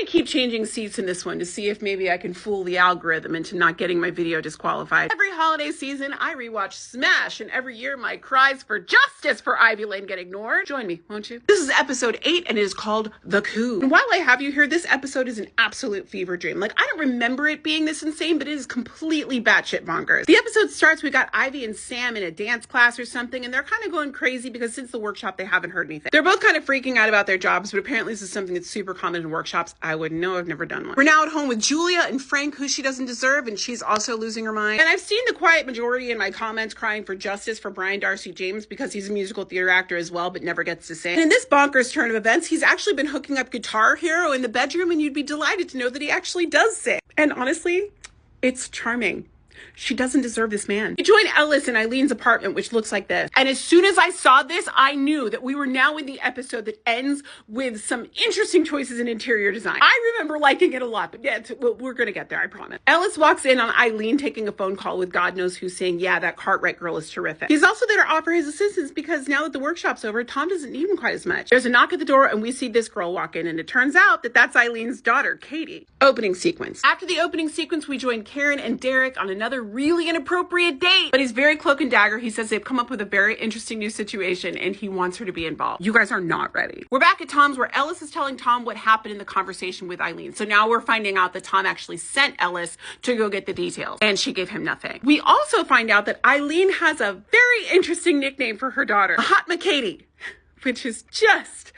I keep changing seats in this one to see if maybe I can fool the algorithm into not getting my video disqualified. Every holiday season, I rewatch Smash, and every year my cries for justice for Ivy Lane get ignored. Join me, won't you? This is episode 8, and it is called The Coup. And while I have you here, this episode is an absolute fever dream. Like, I don't remember it being this insane, but it is completely batshit bonkers. The episode starts, we got Ivy and Sam in a dance class or something, and they're kind of going crazy because since the workshop, they haven't heard anything. They're both kind of freaking out about their jobs, but apparently this is something that's super common in workshops. I wouldn't know, I've never done one. We're now at home with Julia and Frank, who she doesn't deserve, and she's also losing her mind. And I've seen the quiet majority in my comments crying for justice for Brian Darcy James because he's a musical theater actor as well, but never gets to sing. And in this bonkers turn of events, he's actually been hooking up Guitar Hero in the bedroom, and you'd be delighted to know that he actually does sing. And honestly, it's charming. She doesn't deserve this man. We join Ellis in Eileen's apartment, which looks like this. And as soon as I saw this, I knew that we were now in the episode that ends with some interesting choices in interior design. I remember liking it a lot, but yeah, we're gonna get there, I promise. Ellis walks in on Eileen taking a phone call with God knows who, saying, yeah, that Cartwright girl is terrific. He's also there to offer his assistance because now that the workshop's over, Tom doesn't need him quite as much. There's a knock at the door and we see this girl walk in, and it turns out that that's Eileen's daughter, Katie. Opening sequence. After the opening sequence, we join Karen and Derek on another really inappropriate date, but he's very cloak and dagger. He says they've come up with a very interesting new situation and he wants her to be involved. You guys are not ready. We're back at Tom's where Ellis is telling Tom what happened in the conversation with Eileen. So now we're finding out that Tom actually sent Ellis to go get the details and she gave him nothing. We also find out that Eileen has a very interesting nickname for her daughter, Hot McKatie, which is just...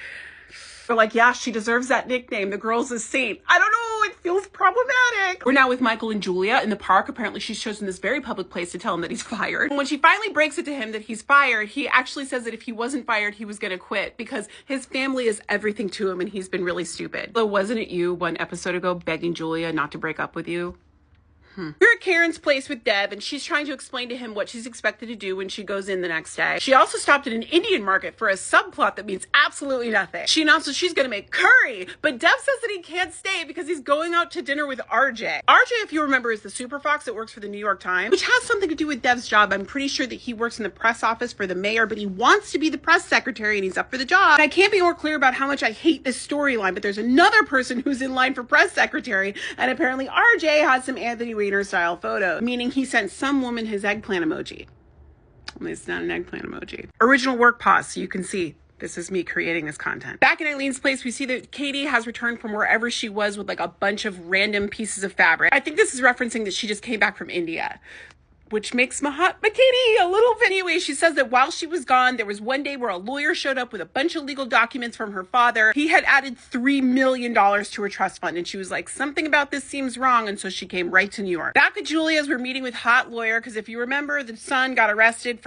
We're like, yeah, she deserves that nickname. The girl's a saint. I don't know. It feels problematic. We're now with Michael and Julia in the park. Apparently, she's chosen this very public place to tell him that he's fired. And when she finally breaks it to him that he's fired, he actually says that if he wasn't fired, he was going to quit because his family is everything to him and he's been really stupid. So wasn't it you one episode ago begging Julia not to break up with you? We're at Karen's place with Deb, and she's trying to explain to him what she's expected to do when she goes in the next day. She also stopped at an Indian market for a subplot that means absolutely nothing. She announces she's going to make curry, but Deb says that he can't stay because he's going out to dinner with RJ. RJ, if you remember, is the super fox that works for the New York Times, which has something to do with Deb's job. I'm pretty sure that he works in the press office for the mayor, but he wants to be the press secretary and he's up for the job. And I can't be more clear about how much I hate this storyline, but there's another person who's in line for press secretary, and apparently RJ has some Anthony Weiner style photo, meaning he sent some woman his eggplant emoji. Only it's not an eggplant emoji. Original work pause so you can see this is me creating this content. Back in Eileen's place, we see that Katie has returned from wherever she was with like a bunch of random pieces of fabric. I think this is referencing that she just came back from India, which makes my Hot McKatie a little bit. Anyway, she says that while she was gone, there was one day where a lawyer showed up with a bunch of legal documents from her father. He had added $3 million to her trust fund, and she was like, something about this seems wrong, and so she came right to New York. Back at Julia's, we're meeting with Hot Lawyer, because if you remember, the son got arrested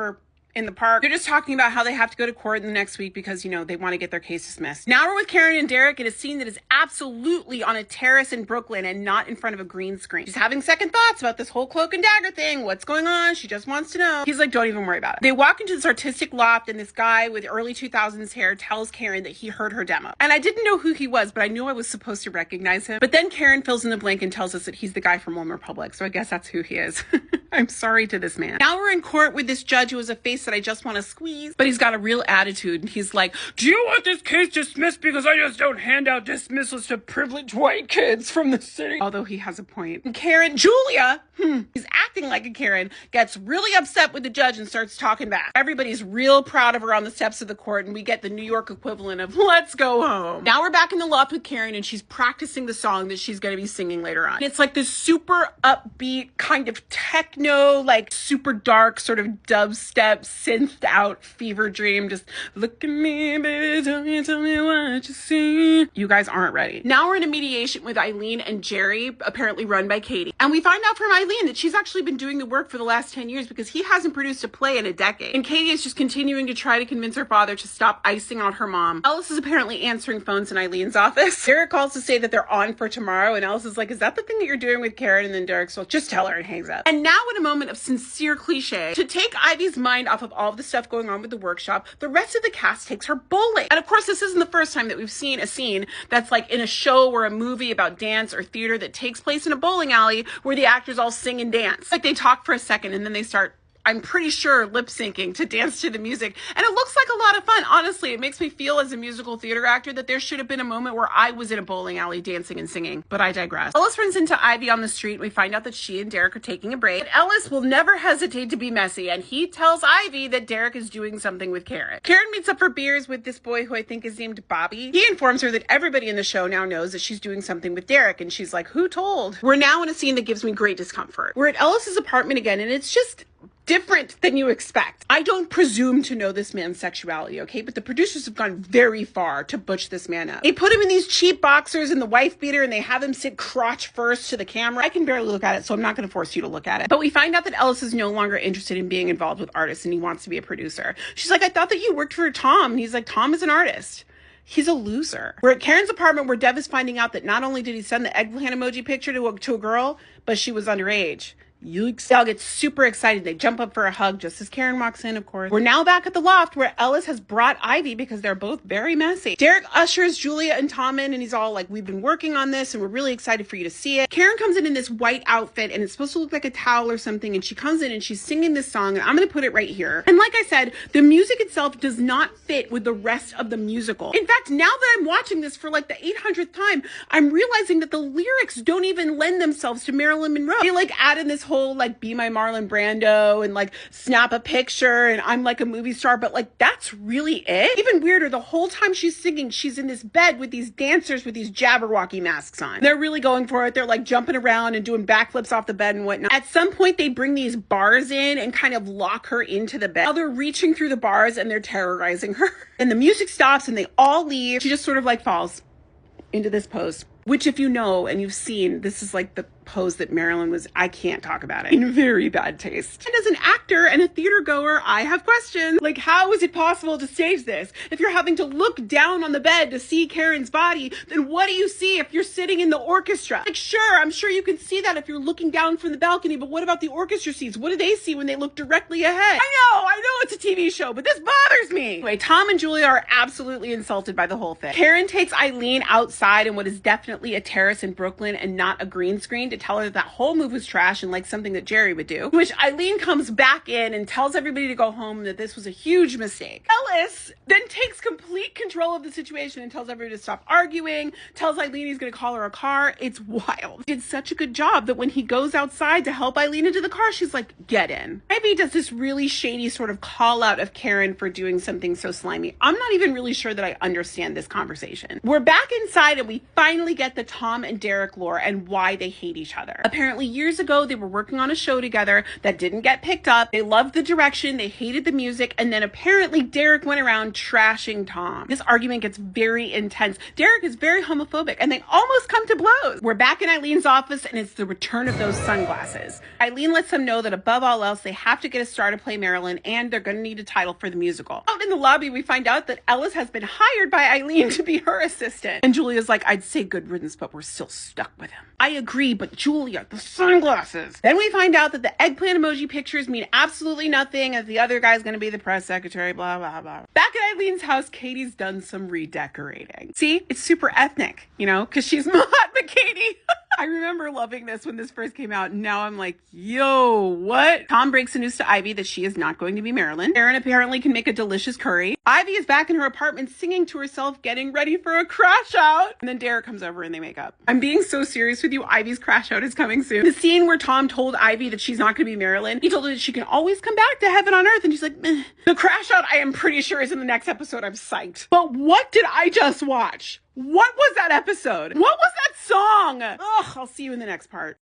in the park. They're just talking about how they have to go to court in the next week because, you know, they want to get their case dismissed. Now we're with Karen and Derek in a scene that is absolutely on a terrace in Brooklyn and not in front of a green screen. She's having second thoughts about this whole cloak and dagger thing. What's going on? She just wants to know. He's like, don't even worry about it. They walk into this artistic loft and this guy with early 2000s hair tells Karen that he heard her demo. And I didn't know who he was, but I knew I was supposed to recognize him. But then Karen fills in the blank and tells us that he's the guy from One Republic. So I guess that's who he is. I'm sorry to this man. Now we're in court with this judge who has a face that I just want to squeeze, but he's got a real attitude, and he's like, do you want this case dismissed because I just don't hand out dismissals to privileged white kids from the city? Although he has a point. And Julia, he's acting like a Karen, gets really upset with the judge and starts talking back. Everybody's real proud of her on the steps of the court, and we get the New York equivalent of let's go home. Now we're back in the loft with Karen, and she's practicing the song that she's going to be singing later on. And it's like this super upbeat kind of techno, like super dark sort of dubstep synthed out fever dream. Just look at me, baby, tell me what you see. You guys aren't ready. Now we're in a mediation with Eileen and Jerry, apparently run by Katie. And we find out from Eileen that she's actually been doing the work for the last 10 years because he hasn't produced a play in a decade. And Katie is just continuing to try to convince her father to stop icing on her mom. Ellis is apparently answering phones in Eileen's office. Derek calls to say that they're on for tomorrow, and Ellis is like, is that the thing that you're doing with Karen? And then Derek's like, just tell her, and hangs up. And now in a moment of sincere cliche, to take Ivy's mind off of all of the stuff going on with the workshop, the rest of the cast takes her bowling. And of course, this isn't the first time that we've seen a scene that's like in a show or a movie about dance or theater that takes place in a bowling alley where the actors all sing and dance. Like they talk for a second and then they start I'm pretty sure, lip syncing to dance to the music. And it looks like a lot of fun. Honestly, it makes me feel as a musical theater actor that there should have been a moment where I was in a bowling alley dancing and singing, but I digress. Ellis runs into Ivy on the street. We find out that she and Derek are taking a break. But Ellis will never hesitate to be messy, and he tells Ivy that Derek is doing something with Karen. Karen meets up for beers with this boy who I think is named Bobby. He informs her that everybody in the show now knows that she's doing something with Derek, and she's like, who told? We're now in a scene that gives me great discomfort. We're at Ellis's apartment again, and it's just different than you expect. I don't presume to know this man's sexuality, okay? But the producers have gone very far to butch this man up. They put him in these cheap boxers and the wife beater, and they have him sit crotch first to the camera. I can barely look at it, so I'm not going to force you to look at it. But we find out that Ellis is no longer interested in being involved with artists, and he wants to be a producer. She's like, I thought that you worked for Tom. And he's like, Tom is an artist. He's a loser. We're at Karen's apartment where Dev is finding out that not only did he send the eggplant emoji picture to a girl, but she was underage. They all get super excited. They jump up for a hug just as Karen walks in, of course. We're now back at the loft where Ellis has brought Ivy because they're both very messy. Derek ushers Julia and Tom in, and he's all like, we've been working on this and we're really excited for you to see it. Karen comes in this white outfit, and it's supposed to look like a towel or something, and she comes in and she's singing this song, and I'm going to put it right here. And like I said, the music itself does not fit with the rest of the musical. In fact, now that I'm watching this for like the 800th time, I'm realizing that the lyrics don't even lend themselves to Marilyn Monroe. They like add in this whole like be my Marlon Brando and like snap a picture and I'm like a movie star, but like that's really it. Even weirder, the whole time she's singing, she's in this bed with these dancers with these Jabberwocky masks on. They're really going for it. They're like jumping around and doing backflips off the bed and whatnot. At some point they bring these bars in and kind of lock her into the bed. Now they're reaching through the bars and they're terrorizing her. And the music stops and they all leave. She just sort of like falls into this pose, which if you know and you've seen, this is like the pose that Marilyn was, I can't talk about it, in very bad taste. And as an actor and a theater goer, I have questions. Like, how is it possible to stage this? If you're having to look down on the bed to see Karen's body, then what do you see if you're sitting in the orchestra? Like, sure, I'm sure you can see that if you're looking down from the balcony, but what about the orchestra seats? What do they see when they look directly ahead? I know it's a TV show, but this bothers me. Anyway, Tom and Julia are absolutely insulted by the whole thing. Karen takes Eileen outside in what is definitely a terrace in Brooklyn and not a green screen to tell her that whole move was trash and like something that Jerry would do, which Eileen comes back in and tells everybody to go home, that this was a huge mistake. Ellis then takes complete control of the situation and tells everybody to stop arguing, tells Eileen he's going to call her a car. It's wild. He did such a good job that when he goes outside to help Eileen into the car, she's like, get in. Ivy does this really shady sort of call out of Karen for doing something so slimy. I'm not even really sure that I understand this conversation. We're back inside and we finally get the Tom and Derek lore and why they hate each other. Apparently years ago, they were working on a show together that didn't get picked up. They loved the direction, they hated the music, and then apparently Derek went around trashing Tom. This argument gets very intense. Derek is very homophobic, and they almost come to blows. We're back in Eileen's office, and it's the return of those sunglasses. Eileen lets them know that above all else, they have to get a star to play Marilyn, and they're going to need a title for the musical. Out in the lobby, we find out that Ellis has been hired by Eileen to be her assistant. And Julia's like, I'd say good riddance, but we're still stuck with him. I agree, but Julia, the sunglasses. Then we find out that the eggplant emoji pictures mean absolutely nothing, as the other guy's gonna be the press secretary, blah, blah, blah. Back at Eileen's house, Katie's done some redecorating. See, it's super ethnic, you know, because she's Mahatma Katie. I remember loving this when this first came out, and now I'm like, yo, what? Tom breaks the news to Ivy that she is not going to be Marilyn. Karen apparently can make a delicious curry. Ivy is back in her apartment singing to herself, getting ready for a crash out. And then Derek comes over and they make up. I'm being so serious with you. Ivy's crash out is coming soon. The scene where Tom told Ivy that she's not going to be Marilyn, he told her that she can always come back to heaven on earth. And she's like, meh. The crash out, I am pretty sure, is in the next episode. I'm psyched. But what did I just watch? What was that episode? What was that song? Ugh, I'll see you in the next part.